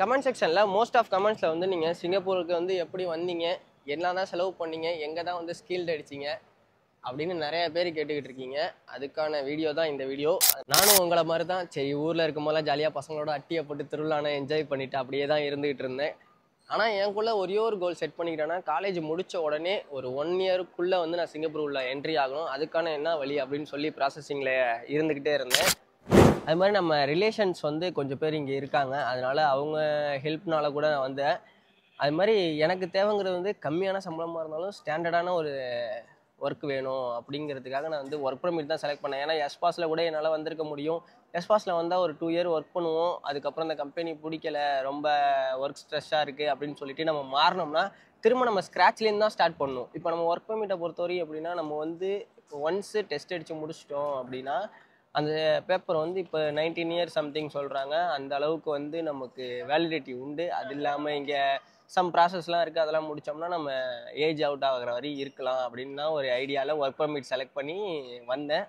Comment செக்ஷனில் most of கமெண்ட்ஸில் வந்து நீங்கள் சிங்கப்பூருக்கு வந்து எப்படி வந்தீங்க, என்ன தான் செலவு பண்ணீங்க, எங்கே தான் வந்து ஸ்கில்டு அடிச்சிங்க அப்படின்னு நிறைய பேர் கேட்டுக்கிட்டு இருக்கீங்க. அதுக்கான வீடியோ தான் இந்த வீடியோ. நானும் உங்களை மாதிரி தான் சரி ஊரில் இருக்கும் போதெல்லாம் ஜாலியாக பசங்களோட அட்டியை போட்டு திருவிழான என்ஜாய் பண்ணிவிட்டு அப்படியே தான் இருந்துகிட்டு இருந்தேன். ஆனால் எனக்குள்ளே ஒரே ஒரு கோல் செட் பண்ணிக்கிட்டேன்னா காலேஜ் முடித்த உடனே ஒரு 1 இயருக்குள்ளே வந்து நான் சிங்கப்பூர் உள்ள என்ட்ரி ஆகணும். அதுக்கான என்ன வழி அப்படின்னு சொல்லி ப்ராசஸிங்கில் இருந்துக்கிட்டே இருந்தேன். அது மாதிரி நம்ம ரிலேஷன்ஸ் வந்து கொஞ்சம் பேர் இங்கே இருக்காங்க. அதனால் அவங்க ஹெல்ப்னால கூட நான் வந்தேன். அது மாதிரி எனக்கு தேவைங்கிறது வந்து கம்மியான சம்பளமாக இருந்தாலும் ஸ்டாண்டர்டான ஒரு ஒர்க் வேணும் அப்படிங்கிறதுக்காக நான் வந்து ஒர்க் பர்மிட் தான் செலக்ட் பண்ணேன். ஏன்னா எஸ்பாஸில் கூட என்னால் வந்திருக்க முடியும். எஸ்பாஸில் வந்தால் ஒரு 2 இயர் ஒர்க் பண்ணுவோம். அதுக்கப்புறம் இந்த கம்பெனி பிடிக்கல, ரொம்ப ஒர்க் ஸ்ட்ரெஸ்ஸாக இருக்குது அப்படின்னு சொல்லிட்டு நம்ம மாறினோம்னா திரும்ப நம்ம ஸ்க்ராட்ச்லேருந்து தான் ஸ்டார்ட் பண்ணணும். இப்போ நம்ம ஒர்க் பர்மிட்டை பொறுத்தவரைக்கும் எப்படின்னா, நம்ம வந்து ஒன்ஸு டெஸ்ட் அடித்து முடிச்சிட்டோம் அப்படின்னா அந்த பேப்பர் வந்து இப்போ 19 இயர்ஸ் சம்திங் சொல்கிறாங்க. அந்த அளவுக்கு வந்து நமக்கு வேலிடிட்டி உண்டு. அது இல்லாமல் இங்கே சம் ப்ராசஸ்லாம் இருக்குது. அதெல்லாம் முடித்தோம்னா நம்ம ஏஜ் அவுட் ஆகிற வரை இருக்கலாம் அப்படின்னு தான் ஒரு ஐடியாவில் ஒர்க் பர்மிட் செலக்ட் பண்ணி வந்தேன்.